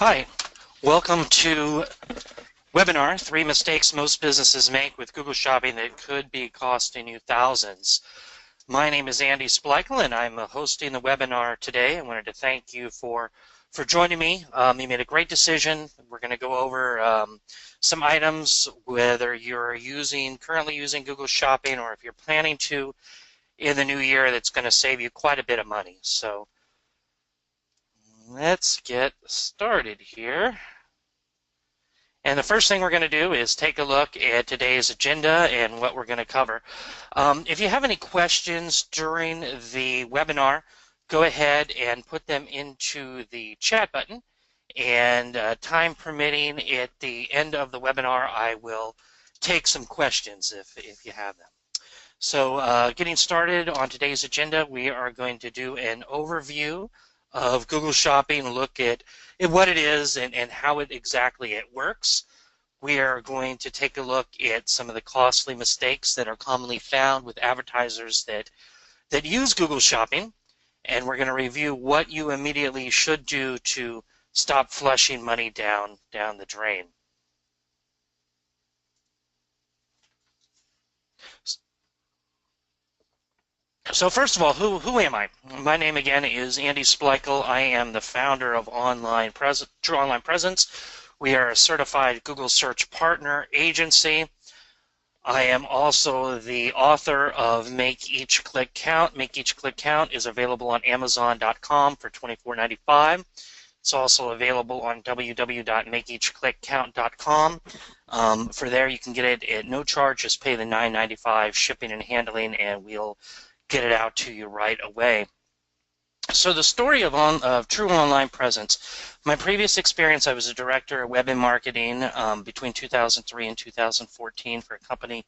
Hi, welcome to webinar, 3 Mistakes Most Businesses Make with Google Shopping That Could Be Costing You Thousands. My name is Andy Splichal and I'm hosting the webinar today. I wanted to thank you for joining me. You made a great decision. We're going to go over some items, whether you're currently using Google Shopping or if you're planning to in the new year, that's going to save you quite a bit of money. So let's get started here. And the first thing we're going to do is take a look at today's agenda and what we're going to cover. If you have any questions during the webinar, go ahead and put them into the chat button. And time permitting, at the end of the webinar, I will take some questions if you have them. So getting started on today's agenda, we are going to do an overview of Google Shopping, look at what it is and how exactly it works. We are going to take a look at some of the costly mistakes that are commonly found with advertisers that use Google Shopping, and we're going to review what you immediately should do to stop flushing money down the drain. So first of all, who am I? My name again is Andy Splichal. I am the founder of True Online Presence. We are a certified Google Search Partner agency. I am also the author of Make Each Click Count. Make Each Click Count is available on Amazon.com for $24.95. It's also available on www.makeeachclickcount.com. For there, you can get it at no charge. Just pay the $9.95 shipping and handling, and we'll get it out to you right away. So the story of True Online Presence. My previous experience, I was a director of web and marketing between 2003 and 2014 for a company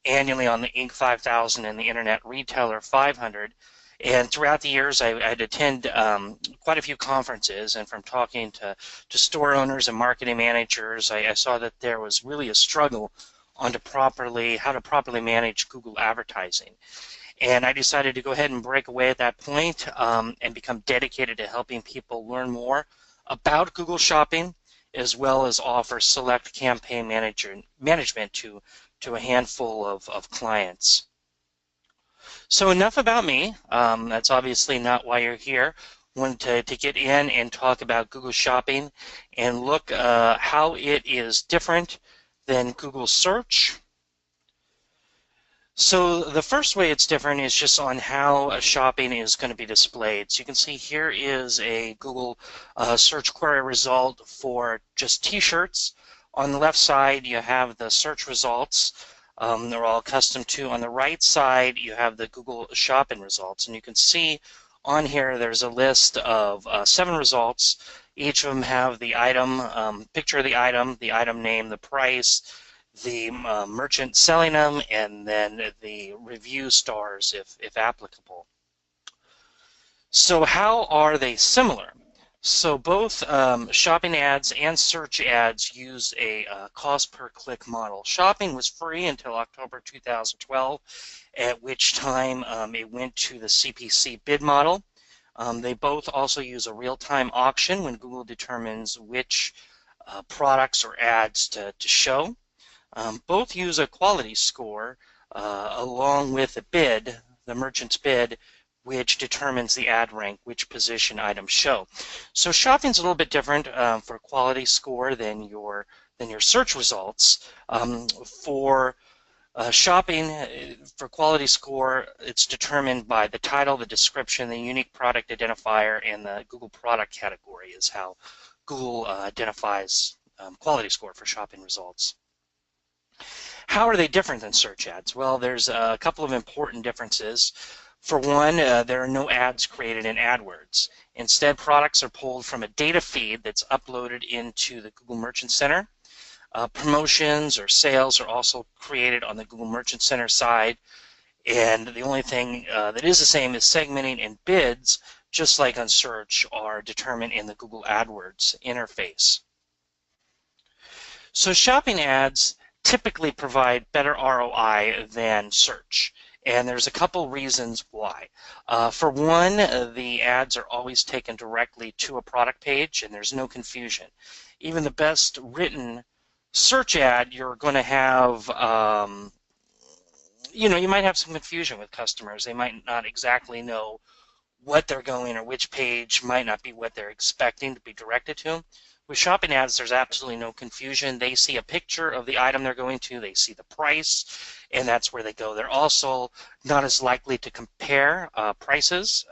annually on the Inc. 5000 and the Internet Retailer 500. And throughout the years, I'd attend quite a few conferences, and from talking to store owners and marketing managers, I saw that there was really a struggle on how to properly manage Google advertising. And I decided to go ahead and break away at that point and become dedicated to helping people learn more about Google Shopping, as well as offer select campaign management to a handful of clients. So enough about me. That's obviously not why you're here. I wanted to get in and talk about Google Shopping and look how it is different than Google Search. So the first way it's different is just on how shopping is going to be displayed. So you can see here is a Google search query result for just t-shirts. On the left side, you have the search results. They're all custom to. On the right side, you have the Google Shopping results. And you can see on here there's a list of 7 results. Each of them have the item, picture of the item name, the price, the merchant selling them, and then the review stars if applicable. So how are they similar? So both shopping ads and search ads use a cost per click model. Shopping was free until October 2012, at which time it went to the CPC bid model. They both also use a real-time auction when Google determines which products or ads to show. Both use a quality score along with a bid, the merchant's bid, which determines the ad rank, which position items show. So shopping's a little bit different for quality score than your search results. For shopping, for quality score, it's determined by the title, the description, the unique product identifier, and the Google product category is how Google identifies quality score for shopping results. How are they different than search ads? Well, there's a couple of important differences. For one, there are no ads created in AdWords. Instead, products are pulled from a data feed that's uploaded into the Google Merchant Center. Promotions or sales are also created on the Google Merchant Center side. And the only thing that is the same is segmenting and bids, just like on search, are determined in the Google AdWords interface. So shopping ads typically provide better ROI than search. And there's a couple reasons why. For one, the ads are always taken directly to a product page and there's no confusion. Even the best written search ad, you're going to have, you might have some confusion with customers. They might not exactly know what they're going or which page might not be what they're expecting to be directed to them. With shopping ads, there's absolutely no confusion. They see a picture of the item they're going to, they see the price, and that's where they go. They're also not as likely to compare prices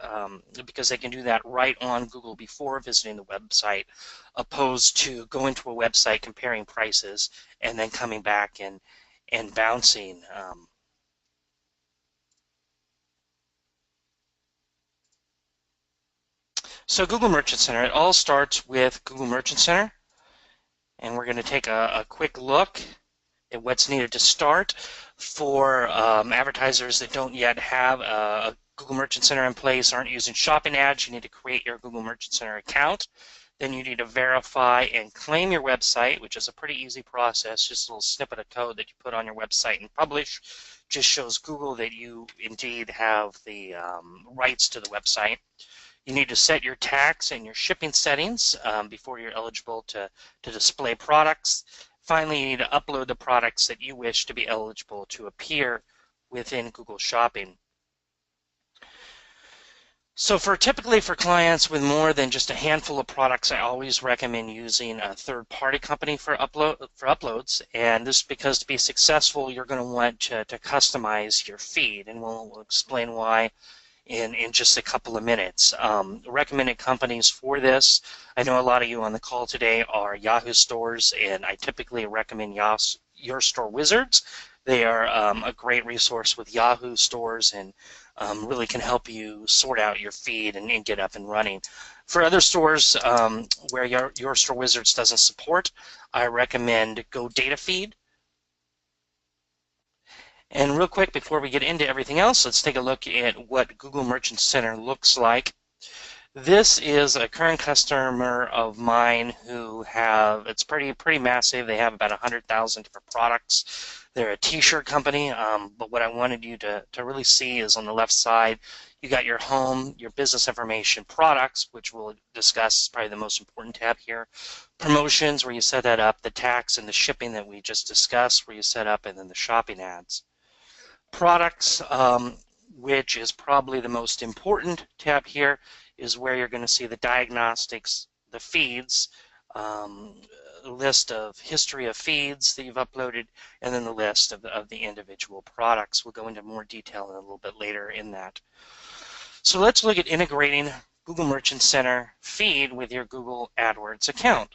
because they can do that right on Google before visiting the website, opposed to going to a website, comparing prices, and then coming back and bouncing. So Google Merchant Center, it all starts with Google Merchant Center, and we're going to take a quick look at what's needed to start. For advertisers that don't yet have a Google Merchant Center in place, aren't using shopping ads, you need to create your Google Merchant Center account. Then you need to verify and claim your website, which is a pretty easy process. Just a little snippet of code that you put on your website and publish just shows Google that you indeed have the rights to the website. You need to set your tax and your shipping settings before you're eligible to display products. Finally, you need to upload the products that you wish to be eligible to appear within Google Shopping. So typically for clients with more than just a handful of products, I always recommend using a third-party company for uploads. And this is because to be successful, you're going to want to customize your feed, and we'll explain why in just a couple of minutes. Recommended companies for this, I know a lot of you on the call today are Yahoo stores, and I typically recommend Your Store Wizards. They are a great resource with Yahoo stores and really can help you sort out your feed and get up and running. For other stores where Your Store Wizards doesn't support, I recommend GoDataFeed. And real quick, before we get into everything else, let's take a look at what Google Merchant Center looks like. This is a current customer of mine who it's pretty massive. They have about 100,000 different products. They're a t-shirt company, but what I wanted you to really see is on the left side, you got your home, your business information, products, which we'll discuss is probably the most important tab here. Promotions, where you set that up, the tax and the shipping that we just discussed, where you set up, and then the shopping ads. Products, which is probably the most important tab here, is where you're going to see the diagnostics, the feeds, list of history of feeds that you've uploaded, and then the list of the individual products. We'll go into more detail a little bit later in that. So let's look at integrating Google Merchant Center feed with your Google AdWords account.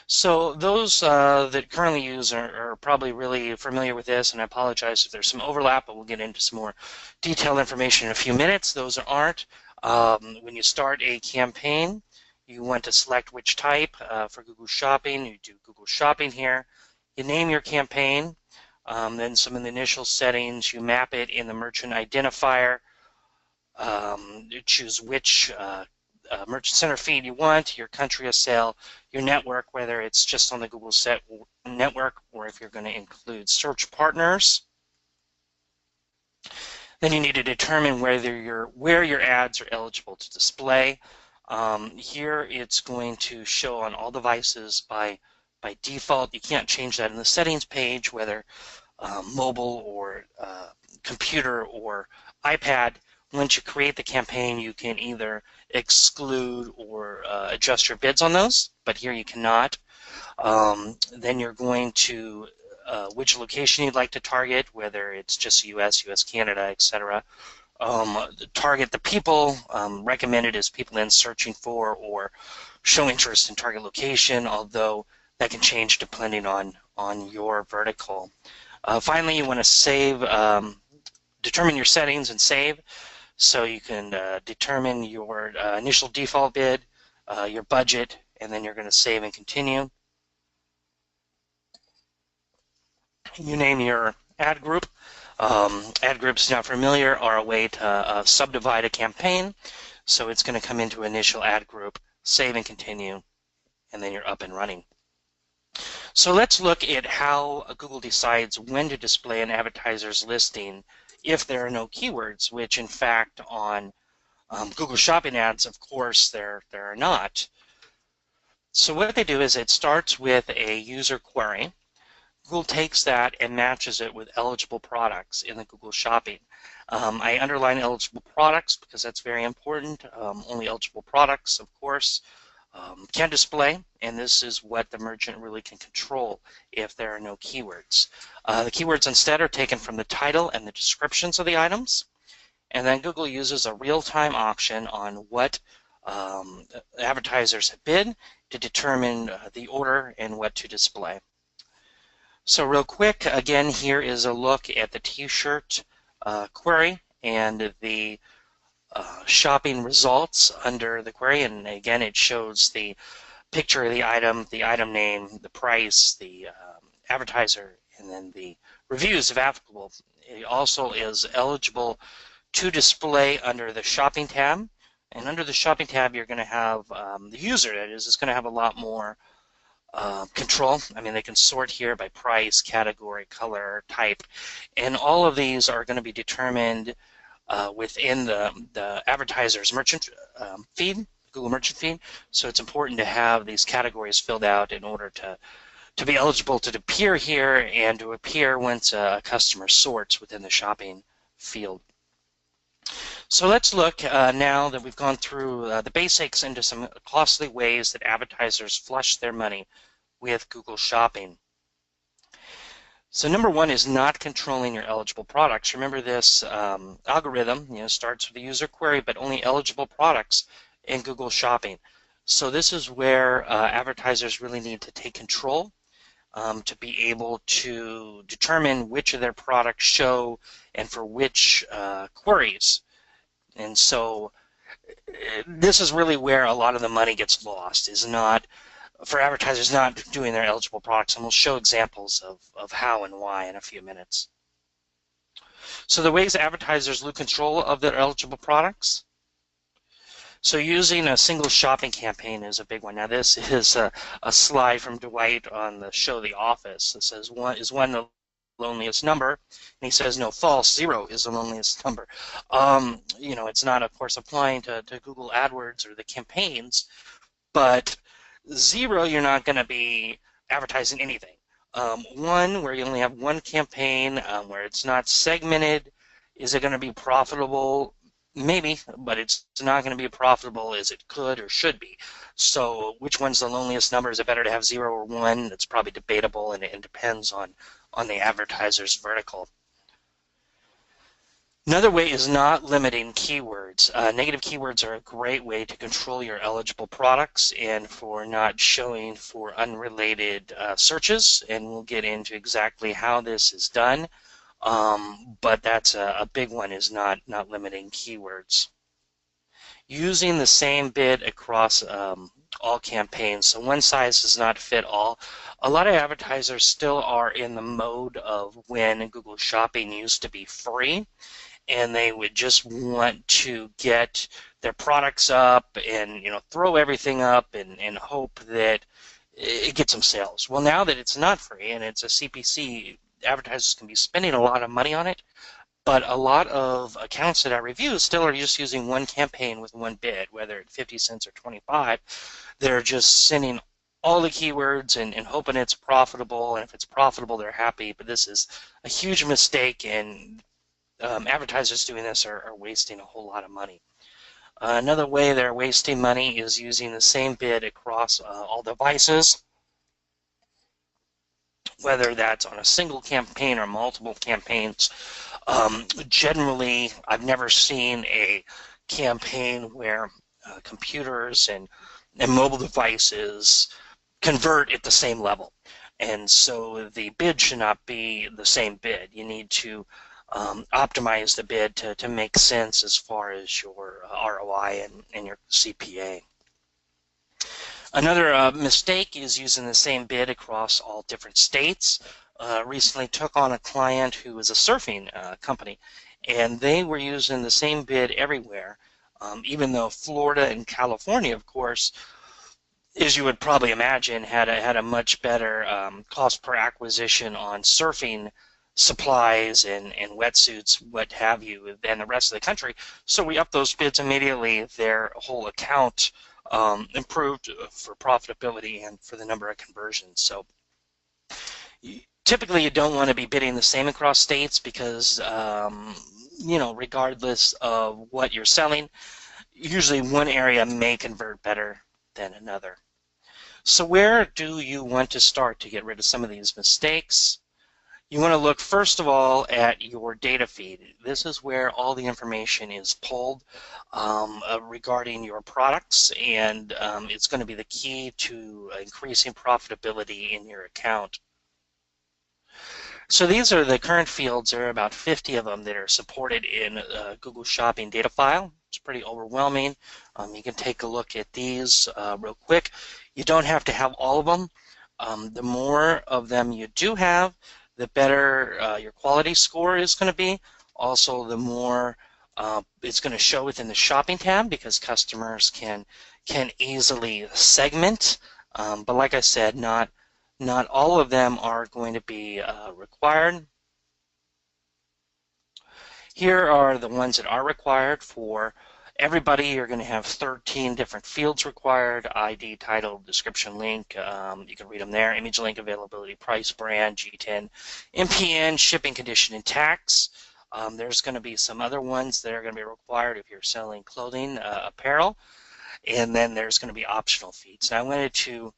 So those that currently use are probably really familiar with this, and I apologize if there's some overlap, but we'll get into some more detailed information in a few minutes. Those aren't. When you start a campaign, you want to select which type. For Google Shopping, you do Google Shopping here. You name your campaign, then some of the initial settings, you map it in the merchant identifier. You choose which Merchant Center feed you want, your country of sale, your network, whether it's just on the Google network or if you're going to include search partners. Then you need to determine where your ads are eligible to display. Here it's going to show on all devices by default. You can't change that in the settings page, whether mobile or computer or iPad. Once you create the campaign, you can either exclude or adjust your bids on those, but here you cannot. Then you're going to which location you'd like to target, whether it's just US, Canada, etc. Target the people. Recommended is people in searching for or show interest in target location, although that can change depending on your vertical. Finally, you want to save, determine your settings and save. So you can determine your initial default bid, your budget, and then you're going to save and continue. You name your ad group. Ad groups, not familiar, are a way to subdivide a campaign. So it's going to come into initial ad group, save and continue, and then you're up and running. So let's look at how Google decides when to display an advertiser's listing if there are no keywords, which in fact on Google Shopping ads, of course, there are not. So what they do is it starts with a user query. Google takes that and matches it with eligible products in the Google Shopping. I underline eligible products because that's very important. Only eligible products, of course, can display, and this is what the merchant really can control if there are no keywords. The keywords instead are taken from the title and the descriptions of the items, and then Google uses a real-time option on what advertisers have bid to determine the order and what to display. So real quick, again, here is a look at the t-shirt query and the shopping results under the query. And again, it shows the picture of the item name, the price, the advertiser, and then the reviews if applicable. It also is eligible to display under the shopping tab. And under the shopping tab, you're going to have the user, that is going to have a lot more control. I mean, they can sort here by price, category, color, type, and all of these are going to be determined within the advertiser's merchant feed, Google merchant feed. So it's important to have these categories filled out in order to be eligible to appear here and to appear once a customer sorts within the shopping field. So let's look now that we've gone through the basics into some costly ways that advertisers flush their money with Google Shopping. So number one is not controlling your eligible products. Remember this algorithm, starts with a user query, but only eligible products in Google Shopping. So this is where advertisers really need to take control to be able to determine which of their products show and for which queries. And so this is really where a lot of the money gets lost, is not for advertisers not doing their eligible products, and we'll show examples of how and why in a few minutes. So the ways advertisers lose control of their eligible products. So using a single shopping campaign is a big one. Now this is a slide from Dwight on the show The Office. It says, is one the loneliest number? And he says, no, false, 0 is the loneliest number. It's not, of course, applying to Google AdWords or the campaigns, but 0, you're not going to be advertising anything. 1, where you only have one campaign, where it's not segmented, is it going to be profitable? Maybe, but it's not going to be profitable as it could or should be. So which one's the loneliest number? Is it better to have 0 or 1? It's probably debatable, and it depends on the advertiser's vertical. Another way is not limiting keywords. Negative keywords are a great way to control your eligible products and for not showing for unrelated searches, and we'll get into exactly how this is done. But that's a big one, is not limiting keywords. Using the same bid across all campaigns, so one size does not fit all. A lot of advertisers still are in the mode of when Google Shopping used to be free, and they would just want to get their products up and throw everything up and hope that it gets them sales. Well, now that it's not free and it's a CPC, advertisers can be spending a lot of money on it, but a lot of accounts that I review still are just using one campaign with one bid, whether it's 50 cents or 25. They're just sending all the keywords and hoping it's profitable, and if it's profitable, they're happy. But this is a huge mistake, and advertisers doing this are wasting a whole lot of money. Another way they're wasting money is using the same bid across all devices, whether that's on a single campaign or multiple campaigns. Generally, I've never seen a campaign where computers and mobile devices convert at the same level. And so the bid should not be the same bid. You need to optimize the bid to make sense as far as your ROI and your CPA. Another mistake is using the same bid across all different states. Recently took on a client who was a surfing company, and they were using the same bid everywhere, even though Florida and California, of course, as you would probably imagine, had a much better cost per acquisition on surfing supplies and wetsuits, what have you, than the rest of the country. So we upped those bids immediately. Their whole account improved for profitability and for the number of conversions. So typically you don't want to be bidding the same across states because, regardless of what you're selling, usually one area may convert better than another. So where do you want to start to get rid of some of these mistakes? You want to look first of all at your data feed. This is where all the information is pulled regarding your products, and it's going to be the key to increasing profitability in your account. So these are the current fields. There are about 50 of them that are supported in Google Shopping data file. It's pretty overwhelming. You can take a look at these real quick. You don't have to have all of them. The more of them you do have, the better your quality score is going to be. Also, the more it's going to show within the shopping tab because customers can easily segment. But like I said, not all of them are going to be required. Here are the ones that are required for everybody. You're going to have 13 different fields required: ID, title, description, link. You can read them there: image, link, availability, price, brand, G10, MPN, shipping, condition, and tax. There's going to be some other ones that are going to be required if you're selling clothing, apparel, and then there's going to be optional feeds. Now I wanted to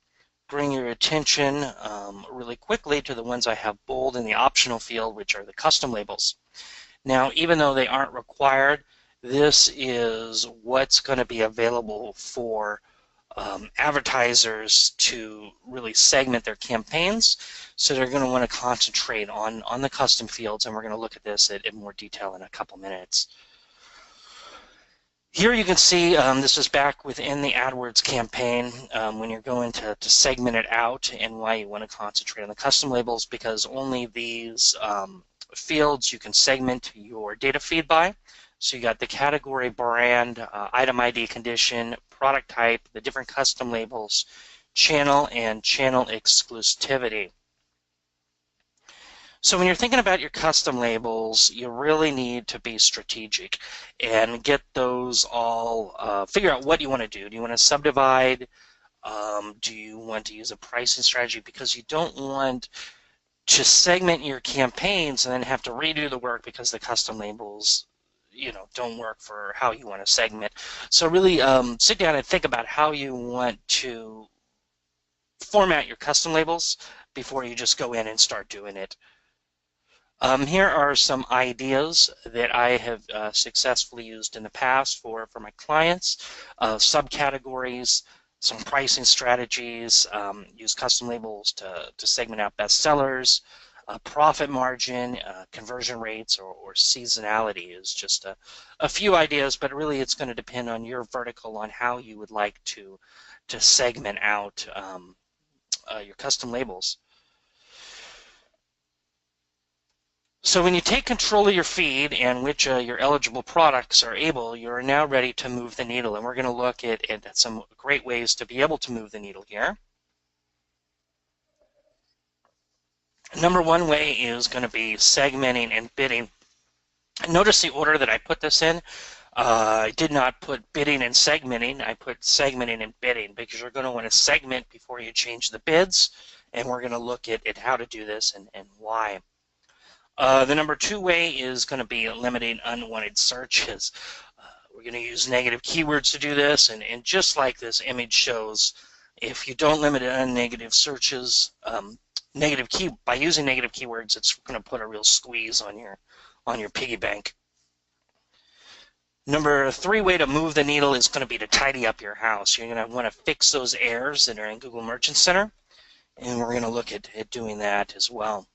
bring your attention really quickly to the ones I have bold in the optional field, which are the custom labels. Now, even though they aren't required, this is what's going to be available for advertisers to really segment their campaigns. So they're going to want to concentrate on the custom fields, and we're going to look at this in more detail in a couple minutes. Here you can see this is back within the AdWords campaign when you're going to segment it out, and why you want to concentrate on the custom labels, because only these fields you can segment your data feed by. So you got the category, brand, item ID, condition, product type, the different custom labels, channel, and channel exclusivity. So when you're thinking about your custom labels, you really need to be strategic and get those all, figure out what you want to do. Do you want to subdivide? Do you want to use a pricing strategy? Because you don't want to segment your campaigns and then have to redo the work because the custom labels, don't work for how you want to segment. So really sit down and think about how you want to format your custom labels before you just go in and start doing it. Here are some ideas that I have successfully used in the past for my clients. Subcategories, some pricing strategies, use custom labels to segment out bestsellers, profit margin, conversion rates, or seasonality is just a few ideas, but really it's going to depend on your vertical on how you would like to segment out your custom labels. So when you take control of your feed and which your eligible products are able, you're now ready to move the needle. And we're going to look at some great ways to be able to move the needle here. Number one way is going to be segmenting and bidding. Notice the order that I put this in. I did not put bidding and segmenting. I put segmenting and bidding because you're going to want to segment before you change the bids. And we're going to look at how to do this and why. The number two way is going to be limiting unwanted searches. We're going to use negative keywords to do this, and just like this image shows, if you don't limit it on negative searches, by using negative keywords, it's going to put a real squeeze on your piggy bank. Number three way to move the needle is going to be to tidy up your house. You're going to want to fix those errors that are in Google Merchant Center, and we're going to look at doing that as well.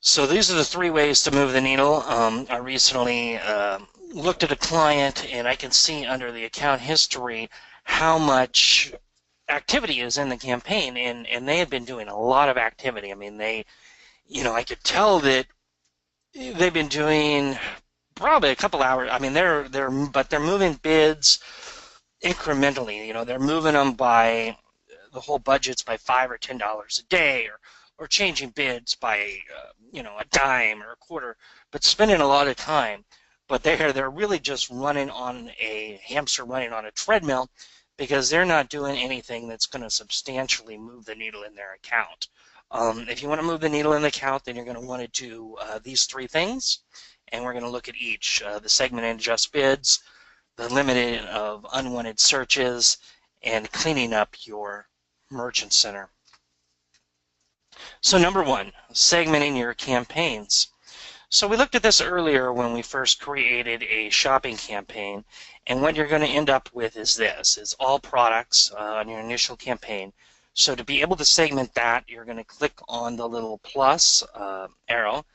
So these are the three ways to move the needle. I recently looked at a client, and I can see under the account history how much activity is in the campaign, and they had been doing a lot of activity. I mean, I could tell that they've been doing probably a couple hours. I mean, but they're moving bids incrementally. They're moving them by the whole budgets by $5 or $10 a day, or changing bids by a dime or a quarter, but spending a lot of time. But they're really just running on a hamster running on a treadmill, because they're not doing anything that's going to substantially move the needle in their account. If you want to move the needle in the account, then you're going to want to do these three things, and we're going to look at each: the segment and adjust bids, the limiting of unwanted searches, and cleaning up your merchant center. So number one, segmenting your campaigns. So we looked at this earlier when we first created a shopping campaign, and what you're going to end up with is this: is all products on your initial campaign. So to be able to segment that, you're going to click on the little plus arrow,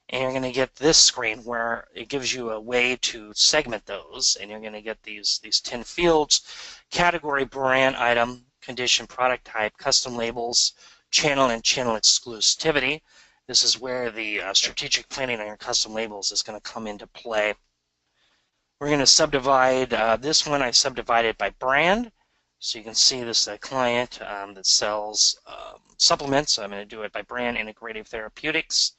and you're going to get this screen where it gives you a way to segment those, and you're going to get these 10 fields: category, brand, item, condition, product type, custom labels, channel, and channel exclusivity. This is where the strategic planning on your custom labels is going to come into play. We're going to subdivide this one. I subdivided by brand. So you can see this is a client that sells supplements. I'm going to do it by brand, integrative therapeutics.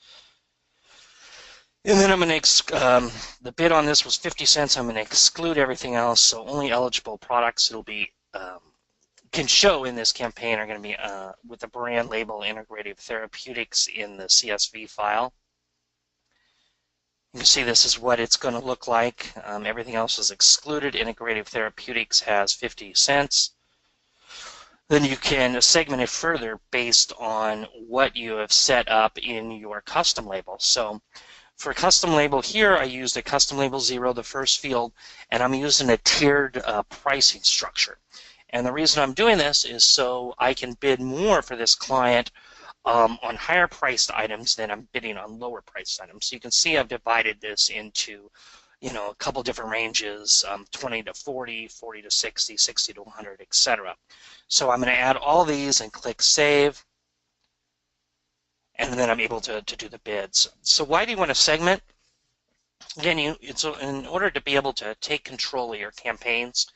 And then I'm going to, the bid on this was 50 cents. I'm going to exclude everything else. So only eligible products it'll be can show in this campaign are going to be with the brand label integrative therapeutics in the CSV file. You can see this is what it's going to look like. Everything else is excluded. Integrative therapeutics has 50 cents. Then you can segment it further based on what you have set up in your custom label. So for custom label here, I used a custom label 0, the first field, and I'm using a tiered pricing structure. And the reason I'm doing this is so I can bid more for this client on higher priced items than I'm bidding on lower priced items. So you can see I've divided this into a couple different ranges, 20 to 40, 40 to 60, 60 to 100, etc. So I'm going to add all these and click Save, and then I'm able to do the bids. So why do you want to segment? Again, it's in order to be able to take control of your campaigns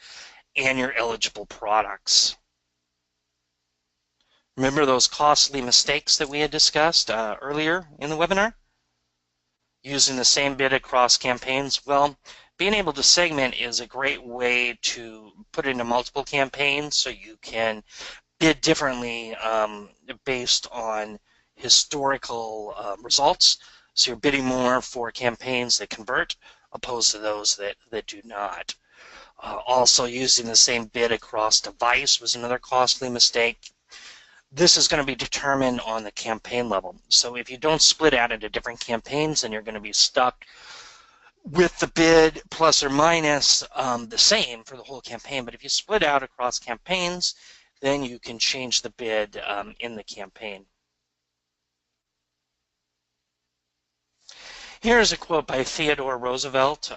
and your eligible products. Remember those costly mistakes that we had discussed earlier in the webinar? Using the same bid across campaigns? Well, being able to segment is a great way to put into multiple campaigns, so you can bid differently based on historical results. So you're bidding more for campaigns that convert opposed to those that do not. Also, using the same bid across device was another costly mistake. This is going to be determined on the campaign level. So if you don't split out into different campaigns, then you're going to be stuck with the bid plus or minus the same for the whole campaign. But if you split out across campaigns, then you can change the bid in the campaign. Here's a quote by Theodore Roosevelt: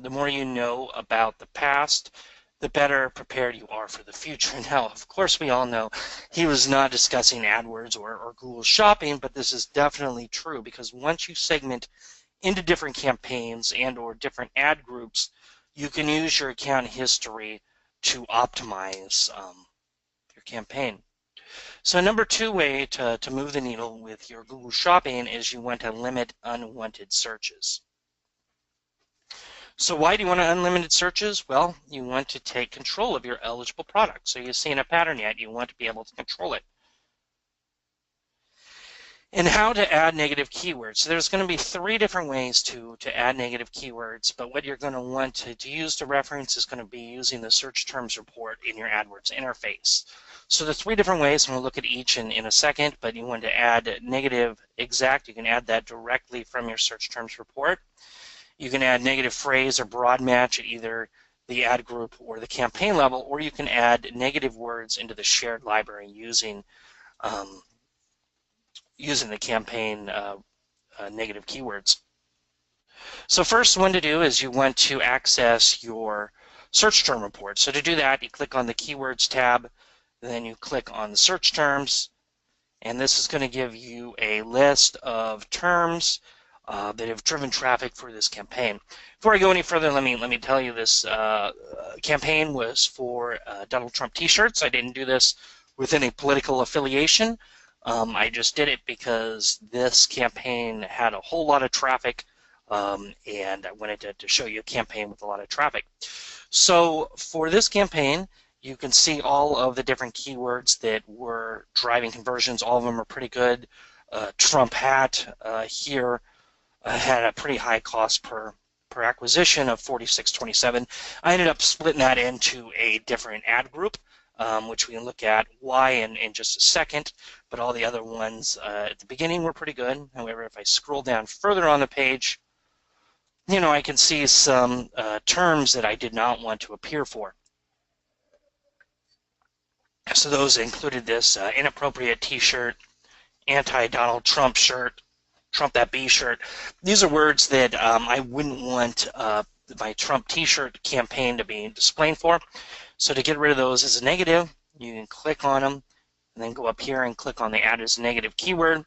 the more you know about the past, the better prepared you are for the future. Now, of course, we all know he was not discussing AdWords or Google Shopping, but this is definitely true, because once you segment into different campaigns and or different ad groups, you can use your account history to optimize your campaign. So number two way to move the needle with your Google Shopping is you want to limit unwanted searches. So why do you want unlimited searches? Well, you want to take control of your eligible product. So you've seen a pattern yet, you want to be able to control it. And how to add negative keywords. So there's going to be 3 different ways to add negative keywords, but what you're going to want to use to reference is going to be using the search terms report in your AdWords interface. So the 3 different ways, and we'll look at each in a second, but you want to add negative exact. You can add that directly from your search terms report. You can add negative phrase or broad match at either the ad group or the campaign level, or you can add negative words into the shared library using the campaign negative keywords. So first one to do is you want to access your search term report. So to do that, you click on the Keywords tab, then you click on the Search Terms, and this is going to give you a list of terms that have driven traffic for this campaign. Before I go any further, let me tell you this campaign was for Donald Trump t-shirts. I didn't do this with any political affiliation. I just did it because this campaign had a whole lot of traffic, and I wanted to show you a campaign with a lot of traffic. So for this campaign, you can see all of the different keywords that were driving conversions. All of them are pretty good. Trump hat here had a pretty high cost per acquisition of $46.27. I ended up splitting that into a different ad group, which we can look at why in just a second, but all the other ones at the beginning were pretty good. However, if I scroll down further on the page, I can see some terms that I did not want to appear for. So those included this inappropriate t-shirt, anti-Donald Trump shirt, Trump that B shirt. These are words that I wouldn't want my Trump t-shirt campaign to be displaying for. So to get rid of those as a negative, you can click on them and then go up here and click on the add as a negative keyword.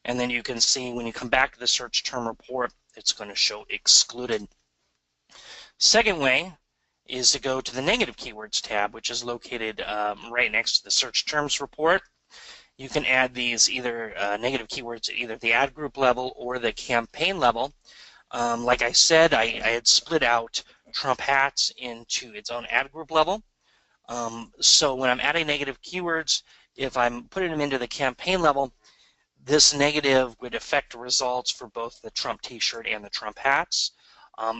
And then you can see when you come back to the search term report, it's going to show excluded. Second way is to go to the negative keywords tab, which is located right next to the search terms report. You can add these either negative keywords at either the ad group level or the campaign level. Like I said, I had split out Trump hats into its own ad group level. So when I'm adding negative keywords, if I'm putting them into the campaign level, this negative would affect the results for both the Trump t-shirt and the Trump hats.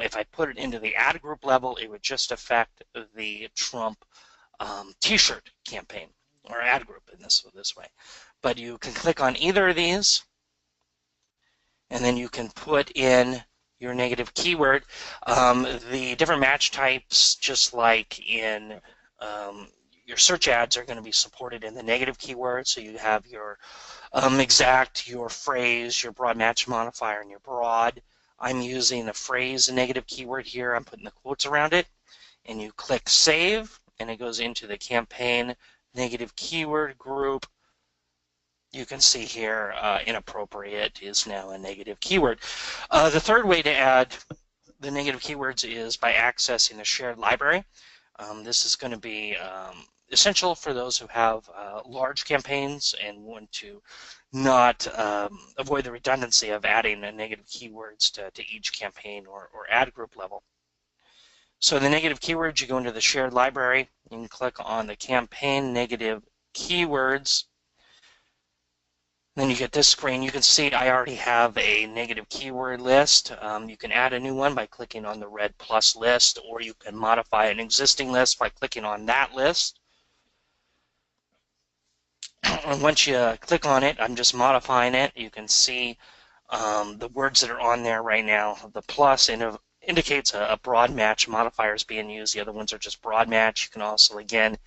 If I put it into the ad group level, it would just affect the Trump t-shirt campaign or ad group in this way. But you can click on either of these, and then you can put in your negative keyword. The different match types, just like in your search ads, are going to be supported in the negative keyword. So you have your exact, your phrase, your broad match modifier, and your broad. I'm using the phrase, a negative keyword here. I'm putting the quotes around it, and you click save, and it goes into the campaign negative keyword group. You can see here inappropriate is now a negative keyword. The third way to add the negative keywords is by accessing the shared library. This is going to be essential for those who have large campaigns and want to not avoid the redundancy of adding negative keywords to each campaign or ad group level. So the negative keywords, you go into the shared library, you can click on the campaign negative keywords. Then you get this screen. You can see I already have a negative keyword list. You can add a new one by clicking on the red plus list, or you can modify an existing list by clicking on that list. And once you click on it, I'm just modifying it. You can see the words that are on there right now. The plus indicates a broad match modifier is being used. The other ones are just broad match. You can also, again,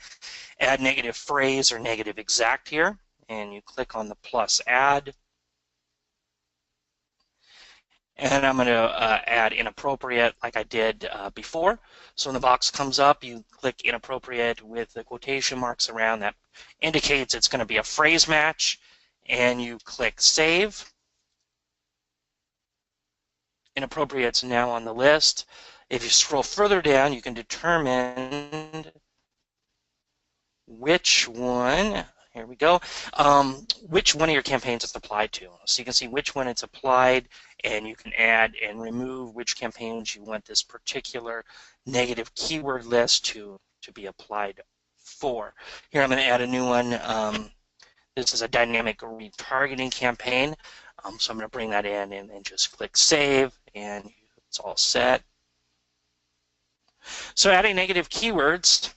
add negative phrase or negative exact here. And you click on the plus add. And I'm going to add inappropriate like I did before. So when the box comes up, you click inappropriate with the quotation marks around. That indicates it's going to be a phrase match. And you click save. Inappropriate's now on the list. If you scroll further down, you can determine which one. Here we go. Which one of your campaigns it's applied to. So you can see which one it's applied, and you can add and remove which campaigns you want this particular negative keyword list to be applied for. Here I'm going to add a new one. This is a dynamic retargeting campaign. So I'm going to bring that in and just click save, and it's all set. So adding negative keywords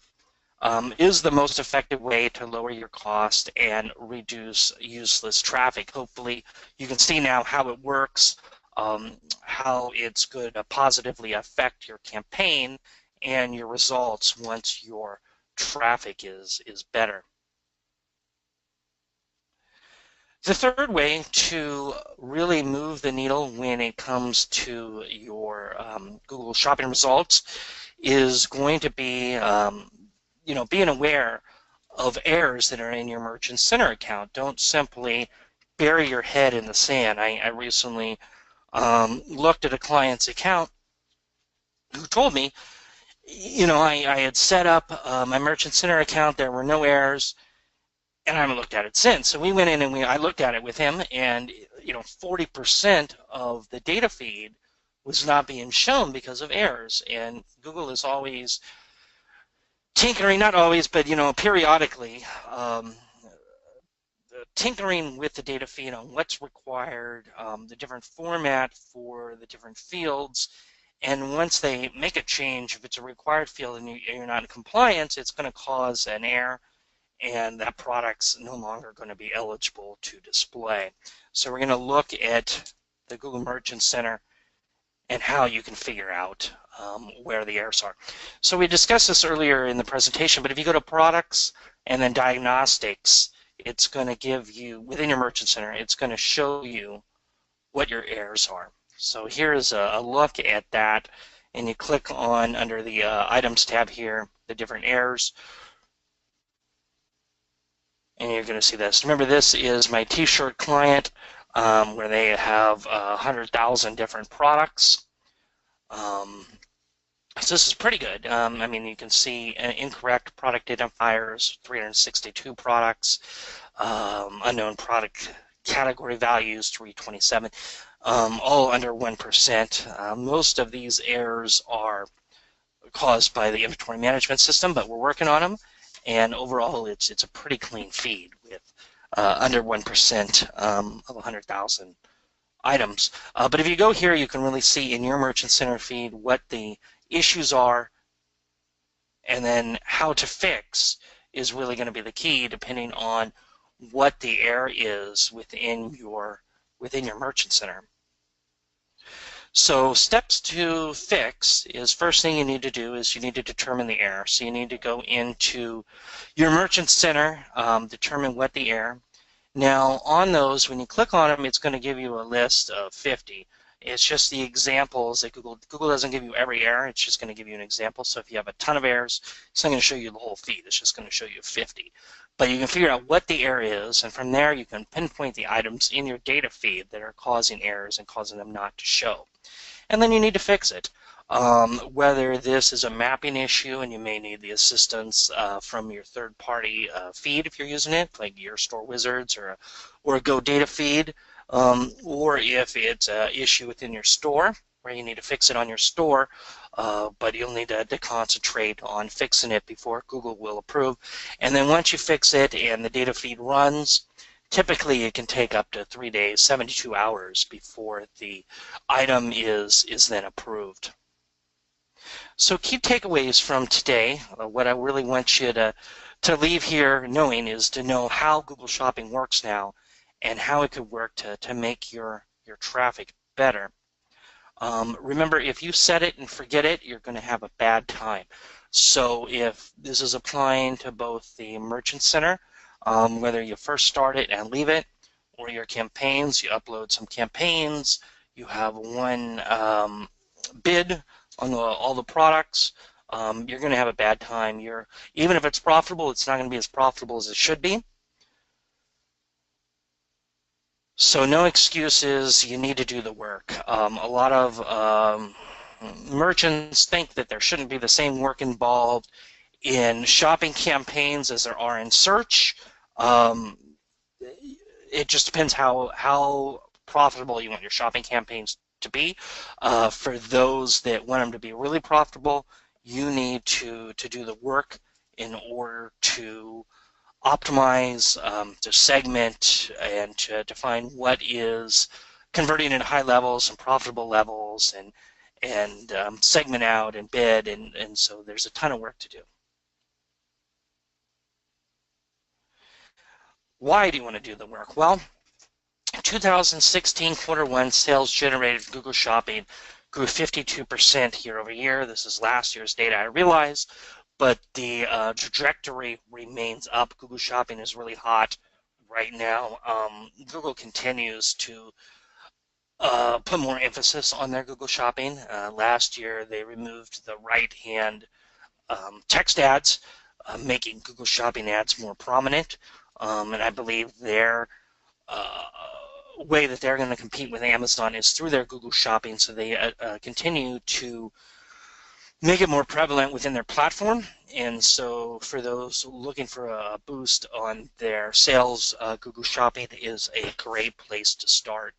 is the most effective way to lower your cost and reduce useless traffic. Hopefully you can see now how it works, how it's going to positively affect your campaign and your results once your traffic is better. The third way to really move the needle when it comes to your Google shopping results is going to be being aware of errors that are in your Merchant Center account. Don't simply bury your head in the sand. I recently looked at a client's account who told me, I had set up my Merchant Center account, there were no errors, and I haven't looked at it since. So we went in and I looked at it with him, and 40% of the data feed was not being shown because of errors. And Google is always tinkering, not always, but periodically tinkering with the data feed on what's required, the different format for the different fields. And once they make a change, if it's a required field and you're not in compliance, it's going to cause an error, and that product's no longer going to be eligible to display. So we're going to look at the Google Merchant Center and how you can figure out where the errors are. So we discussed this earlier in the presentation, but if you go to products and then diagnostics, it's going to give you, within your Merchant Center, it's going to show you what your errors are. So here's a look at that, and you click on, under the items tab here, the different errors, and you're going to see this. Remember, this is my t-shirt client, where they have 100,000 different products. So this is pretty good. I mean, you can see incorrect product identifiers, 362 products, unknown product category values, 327, all under 1%. Most of these errors are caused by the inventory management system, but we're working on them. And overall, it's a pretty clean feed with under 1% of 100,000 items. But if you go here, you can really see in your Merchant Center feed what the issues are, and then how to fix is really going to be the key, depending on what the error is within your Merchant Center. So steps to fix is, first thing you need to do is you need to determine the error. So you need to go into your Merchant Center, determine what the error. Now on those, when you click on them, it's going to give you a list of 50. It's just the examples that Google doesn't give you every error. It's just going to give you an example. So if you have a ton of errors, it's not going to show you the whole feed. It's just going to show you 50. But you can figure out what the error is, and from there you can pinpoint the items in your data feed that are causing errors and causing them not to show. And then you need to fix it. Whether this is a mapping issue and you may need the assistance from your third-party feed if you're using it, like your Store Wizards or a Go Data feed, or if it's an issue within your store where you need to fix it on your store, but you'll need to concentrate on fixing it before Google will approve. And then once you fix it and the data feed runs, typically it can take up to 3 days, 72 hours before the item is then approved. So key takeaways from today, what I really want you to leave here knowing is to know how Google Shopping works now and how it could work to make your traffic better. Remember, if you set it and forget it, you're going to have a bad time. So if this is applying to both the Merchant Center, whether you first start it and leave it, or your campaigns, you upload some campaigns, you have one bid on all the products, you're going to have a bad time. Even if it's profitable, it's not going to be as profitable as it should be. So no excuses, you need to do the work. A lot of merchants think that there shouldn't be the same work involved in shopping campaigns as there are in search. It just depends how profitable you want your shopping campaigns to be. For those that want them to be really profitable, you need to do the work in order to optimize, to segment, and to define what is converting into high levels and profitable levels, and segment out and bid, and so there's a ton of work to do. Why do you want to do the work? Well, 2016 Q1 sales generated from Google Shopping grew 52% year over year. This is last year's data, I realize, but the trajectory remains up. Google Shopping is really hot right now. Google continues to put more emphasis on their Google Shopping. Last year, they removed the right-hand text ads, making Google Shopping ads more prominent. And I believe their way that they're going to compete with Amazon is through their Google Shopping, so they continue to make it more prevalent within their platform, And so for those looking for a boost on their sales, Google Shopping is a great place to start.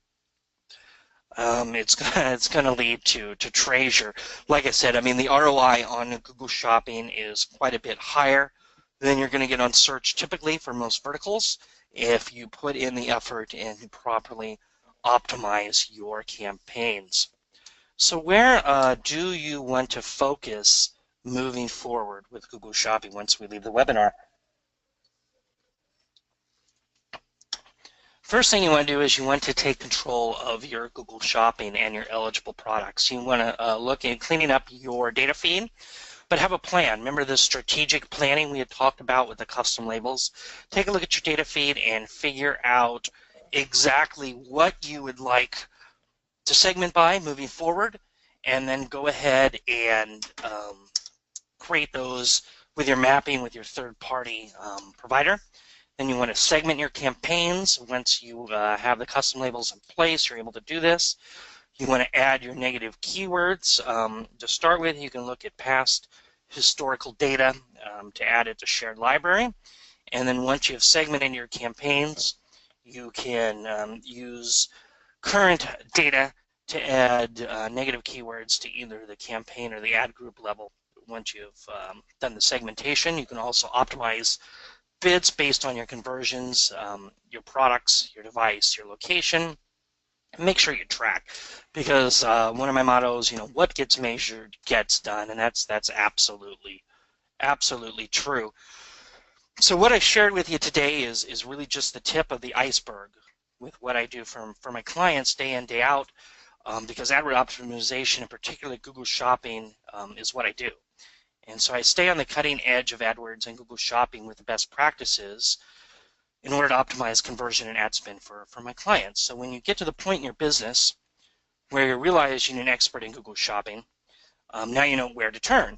It's gonna lead to treasure. Like I said, I mean the ROI on Google Shopping is quite a bit higher than you're going to get on search typically for most verticals if you put in the effort and properly optimize your campaigns. So where do you want to focus moving forward with Google Shopping once we leave the webinar? First thing you want to do is you want to take control of your Google Shopping and your eligible products. You want to look at cleaning up your data feed, but have a plan. Remember the strategic planning we had talked about with the custom labels? Take a look at your data feed and figure out exactly what you would like to segment by moving forward, and then go ahead and create those with your mapping with your third-party provider. Then you want to segment your campaigns. Once you have the custom labels in place, you're able to do this. You want to add your negative keywords. To start with, you can look at past historical data to add it to shared library. And then once you have segmented your campaigns, you can use current data to add negative keywords to either the campaign or the ad group level. Once you've done the segmentation, you can also optimize bids based on your conversions, your products, your device, your location. Make sure you track, because one of my mottos, what gets measured gets done, and that's absolutely true. So what I shared with you today is really just the tip of the iceberg with what I do for my clients day in, day out, because AdWords optimization, and particularly Google Shopping, is what I do. And so I stay on the cutting edge of AdWords and Google Shopping with the best practices in order to optimize conversion and ad spend for my clients. So when you get to the point in your business where you realize you need an expert in Google Shopping, now you know where to turn.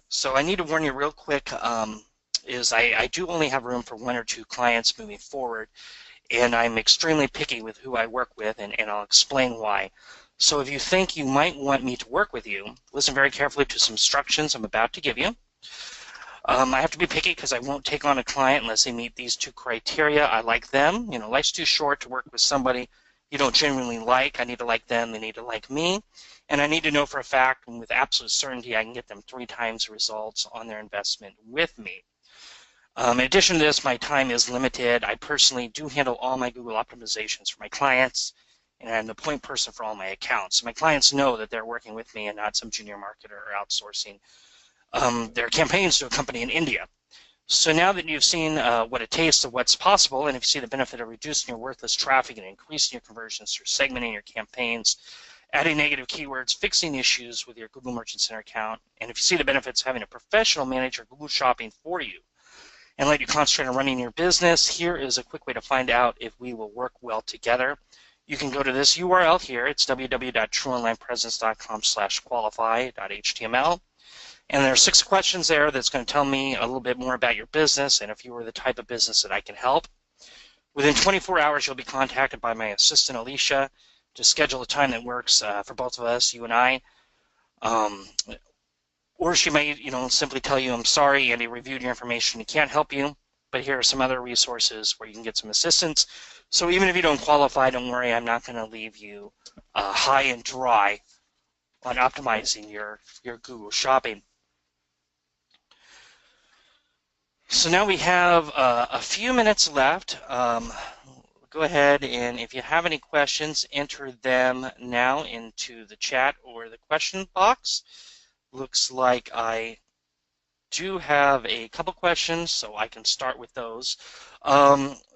So I need to warn you real quick, I do only have room for 1 or 2 clients moving forward, and I'm extremely picky with who I work with, and I'll explain why. So if you think you might want me to work with you, listen very carefully to some instructions I'm about to give you. I have to be picky because I won't take on a client unless they meet these 2 criteria. I like them. Life's too short to work with somebody you don't genuinely like. I need to like them. They need to like me. And I need to know for a fact and with absolute certainty I can get them 3 times the results on their investment with me. In addition to this, my time is limited. I personally do handle all my Google optimizations for my clients, and I'm the point person for all my accounts. My clients know that they're working with me and not some junior marketer or outsourcing their campaigns to a company in India. So now that you've seen what a taste of what's possible, and if you see the benefit of reducing your worthless traffic and increasing your conversions through segmenting your campaigns, adding negative keywords, fixing issues with your Google Merchant Center account, and if you see the benefits of having a professional manage your Google Shopping for you and let you concentrate on running your business, here is a quick way to find out if we will work well together. You can go to this URL here. It's www.trueonlinepresence.qualify.html. And there are 6 questions there that's going to tell me a little bit more about your business and if you are the type of business that I can help. Within 24 hours, you'll be contacted by my assistant, Alicia, to schedule a time that works for both of us, you and I. Or she may, simply tell you, I'm sorry, Andy reviewed your information, he can't help you, but here are some other resources where you can get some assistance. So even if you don't qualify, don't worry, I'm not going to leave you high and dry on optimizing your Google Shopping. So now we have a few minutes left. Go ahead, and if you have any questions, enter them now into the chat or the question box. Looks like I do have a couple questions, so I can start with those.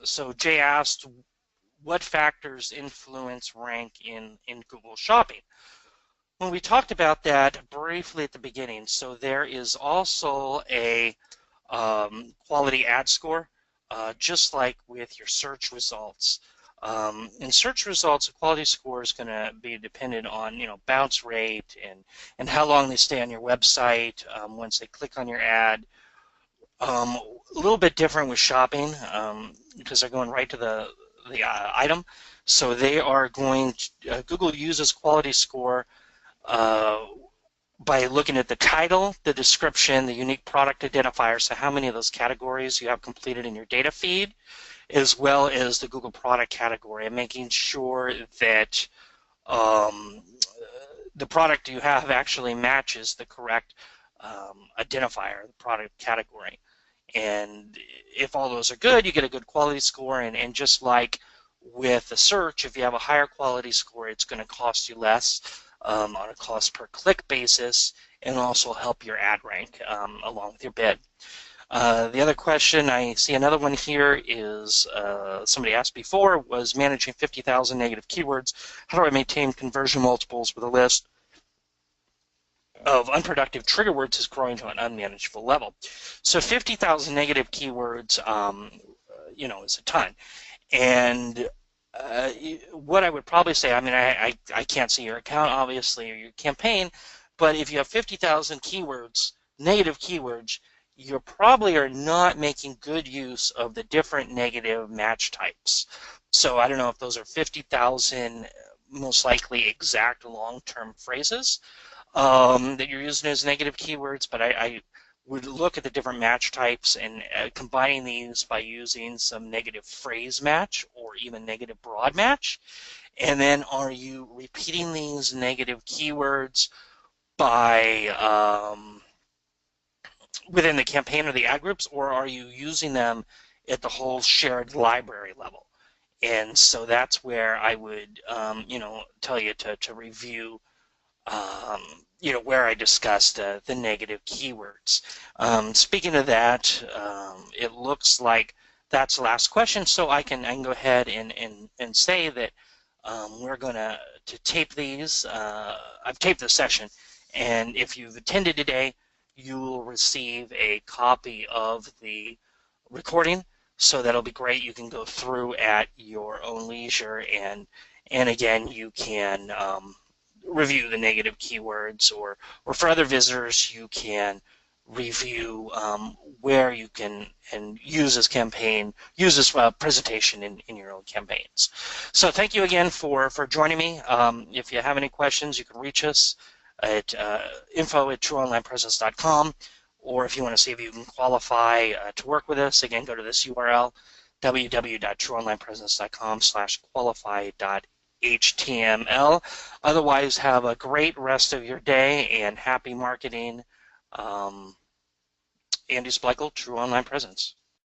So Jay asked, what factors influence rank in Google Shopping? Well, we talked about that briefly at the beginning. So there is also a quality ad score, just like with your search results. In search results, a quality score is going to be dependent on bounce rate and how long they stay on your website once they click on your ad. A little bit different with shopping because they're going right to the item. So they are going to, Google uses quality score by looking at the title, the description, the unique product identifier, so how many of those categories you have completed in your data feed, as well as the Google product category, and making sure that um, the product you have actually matches the correct identifier, the product category. And if all those are good, you get a good quality score. And just like with the search, if you have a higher quality score, it's going to cost you less on a cost per click basis, and also help your ad rank along with your bid. The other question, I see another one here, is somebody asked before, was managing 50,000 negative keywords. How do I maintain conversion multiples with a list of unproductive trigger words is growing to an unmanageable level? So 50,000 negative keywords, is a ton. And what I would probably say, I mean, I can't see your account, obviously, or your campaign, but if you have 50,000 keywords, negative keywords, you probably are not making good use of the different negative match types. So I don't know if those are 50,000 most likely exact long-term phrases that you're using as negative keywords, but I would look at the different match types and combining these by using some negative phrase match or even negative broad match. And then are you repeating these negative keywords by within the campaign or the ad groups, or are you using them at the whole shared library level? And so that's where I would, tell you to review, where I discussed the negative keywords. Speaking of that, it looks like that's the last question, so I can go ahead and say that we're going to tape these. I've taped the session, and if you've attended today, you will receive a copy of the recording. So that'll be great. You can go through at your own leisure, and again, you can review the negative keywords, or for other visitors, you can review where you can use this presentation in your own campaigns. So thank you again for joining me. If you have any questions, you can reach us at info@trueonlinepresence.com, or if you want to see if you can qualify to work with us, again, go to this URL, www.trueonlinepresence.com/qualify.html. Otherwise, have a great rest of your day and happy marketing. Andy Splichal, True Online Presence.